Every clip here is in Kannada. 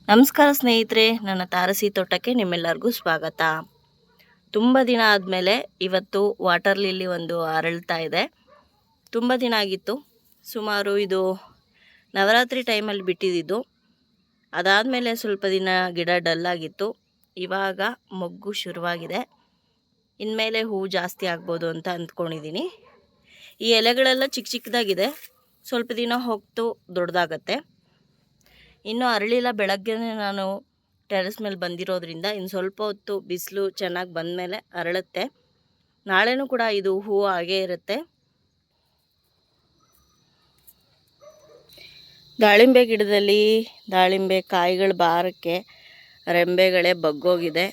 ನಮಸ್ಕಾರ ಸ್ನೇಹಿತರೆ, ನನ್ನ ತಾರಸಿ ತೋಟಕ್ಕೆ ನಿಮ್ಮೆಲ್ಲರಿಗೂ ಸ್ವಾಗತ. ತುಂಬ ದಿನ ಆದಮೇಲೆ ಇವತ್ತು ವಾಟರ್ ಲಿಲ್ಲಿ ಒಂದು ಅರಳ್ತಾ ಇದೆ. ತುಂಬ ದಿನ ಆಗಿತ್ತು. ಸುಮಾರು ಇದು ನವರಾತ್ರಿ ಟೈಮಲ್ಲಿ ಬಿಟ್ಟಿದ್ದು. ಅದಾದಮೇಲೆ ಸ್ವಲ್ಪ ದಿನ ಗಿಡ ಡಲ್ಲಾಗಿತ್ತು. ಇವಾಗ ಮೊಗ್ಗು ಶುರುವಾಗಿದೆ. ಇನ್ಮೇಲೆ ಹೂವು ಜಾಸ್ತಿ ಆಗ್ಬೋದು ಅಂತ ಅಂದ್ಕೊಂಡಿದ್ದೀನಿ. ಈ ಎಲೆಗಳೆಲ್ಲ ಚಿಕ್ಕ ಚಿಕ್ಕದಾಗಿದೆ. ಸ್ವಲ್ಪ ದಿನ ಹೋಗ್ತು ದೊಡ್ಡದಾಗತ್ತೆ. ಇನ್ನೂ ಅರಳಿಲ್ಲ. ಬೆಳಗ್ಗೆನೇ ನಾನು ಟೆರೆಸ್ ಮೇಲೆ ಬಂದಿರೋದ್ರಿಂದ ಇನ್ನು ಸ್ವಲ್ಪ ಹೊತ್ತು ಬಿಸಿಲು ಚೆನ್ನಾಗಿ ಬಂದಮೇಲೆ ಅರಳುತ್ತೆ. ನಾಳೆನೂ ಕೂಡ ಇದು ಹೂವು ಹಾಗೇ ಇರುತ್ತೆ. ದಾಳಿಂಬೆ ಗಿಡದಲ್ಲಿ ದಾಳಿಂಬೆ ಕಾಯಿಗಳ ಭಾರಕ್ಕೆ ರೆಂಬೆಗಳೇ ಬಗ್ಗೋಗಿದೆ.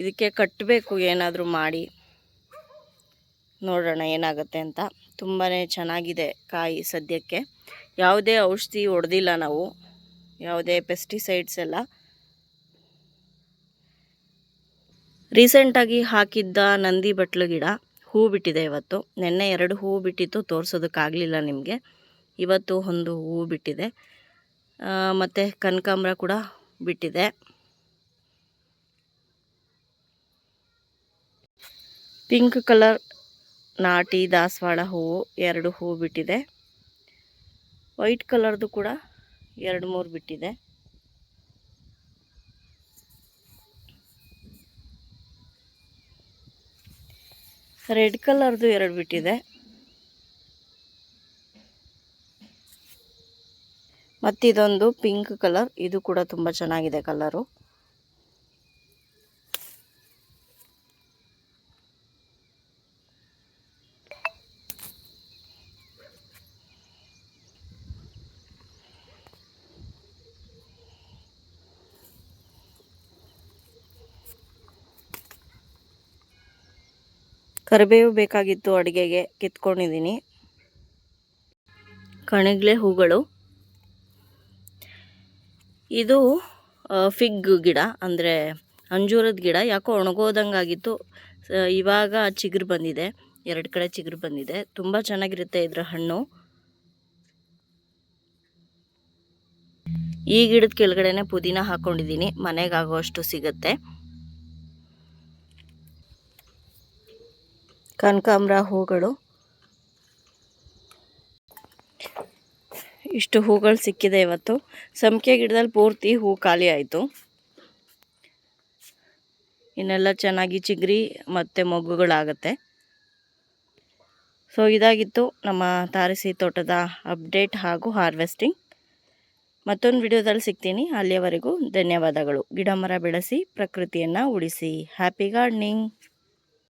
ಇದಕ್ಕೆ ಕಟ್ಟಬೇಕು ಏನಾದರೂ ಮಾಡಿ, ನೋಡೋಣ ಏನಾಗುತ್ತೆ ಅಂತ. ತುಂಬಾ ಚೆನ್ನಾಗಿದೆ ಕಾಯಿ. ಸದ್ಯಕ್ಕೆ ಯಾವುದೇ ಔಷಧಿ ಹೊಡೆದಿಲ್ಲ ನಾವು, ಯಾವುದೇ ಪೆಸ್ಟಿಸೈಡ್ಸ್ ಎಲ್ಲ. ರೀಸೆಂಟಾಗಿ ಹಾಕಿದ್ದ ನಂದಿ ಬಟ್ಲು ಗಿಡ ಹೂ ಬಿಟ್ಟಿದೆ ಇವತ್ತು. ನೆನ್ನೆ 2 ಹೂವು ಬಿಟ್ಟಿತ್ತು, ತೋರಿಸೋದಕ್ಕಾಗಲಿಲ್ಲ ನಿಮಗೆ. ಇವತ್ತು ಒಂದು ಹೂವು ಬಿಟ್ಟಿದೆ. ಮತ್ತು ಕನಕಾಂಬರ ಕೂಡ ಬಿಟ್ಟಿದೆ. ಪಿಂಕ್ ಕಲರ್ ನಾಟಿ ದಾಸವಾಳ ಹೂವು 2 ಹೂವು ಬಿಟ್ಟಿದೆ. ವೈಟ್ ಕಲರ್ದು ಕೂಡ 2-3 ಬಿಟ್ಟಿದೆ. ರೆಡ್ ಕಲರ್ದು 2 ಬಿಟ್ಟಿದೆ. ಮತ್ತಿದೊಂದು ಪಿಂಕ್ ಕಲರ್, ಇದು ಕೂಡ ತುಂಬ ಚೆನ್ನಾಗಿದೆ ಕಲರು. ಕರಿಬೇವು ಬೇಕಾಗಿತ್ತು ಅಡುಗೆಗೆ, ಕಿತ್ಕೊಂಡಿದ್ದೀನಿ. ಕಣಗಿಲೆ ಹೂಗಳು. ಇದು ಫಿಗ್ ಗಿಡ, ಅಂದರೆ ಅಂಜೂರದ ಗಿಡ. ಯಾಕೋ ಒಣಗೋದಂಗಾಗಿತ್ತು. ಇವಾಗ ಚಿಗುರು ಬಂದಿದೆ. 2 ಕಡೆ ಚಿಗುರು ಬಂದಿದೆ. ತುಂಬ ಚೆನ್ನಾಗಿರುತ್ತೆ ಇದರ ಹಣ್ಣು. ಈ ಗಿಡದ ಕೆಳಗಡೆನೆ ಪುದೀನ ಹಾಕ್ಕೊಂಡಿದ್ದೀನಿ. ಮನೆಗಾಗುವಷ್ಟು ಸಿಗುತ್ತೆ. ಕನಕಾಂಬರ ಹೂಗಳು. ಇಷ್ಟು ಹೂಗಳು ಸಿಕ್ಕಿದೆ ಇವತ್ತು. ಸಂಪಿಗೆ ಗಿಡದಲ್ಲಿ ಪೂರ್ತಿ ಹೂ ಖಾಲಿ ಆಯಿತು. ಇನ್ನೆಲ್ಲ ಚೆನ್ನಾಗಿ ಚಿಗುರಿ ಮತ್ತು ಮೊಗ್ಗುಗಳಾಗುತ್ತೆ. ಸೊ ಇದಾಗಿತ್ತು ನಮ್ಮ ತಾರಸಿ ತೋಟದ ಅಪ್ಡೇಟ್ ಹಾಗೂ ಹಾರ್ವೆಸ್ಟಿಂಗ್. ಮತ್ತೊಂದು ವಿಡಿಯೋದಲ್ಲಿ ಸಿಗ್ತೀನಿ. ಅಲ್ಲಿಯವರೆಗೂ ಧನ್ಯವಾದಗಳು. ಗಿಡ ಮರ ಬೆಳೆಸಿ ಪ್ರಕೃತಿಯನ್ನು ಉಳಿಸಿ. Happy gardening.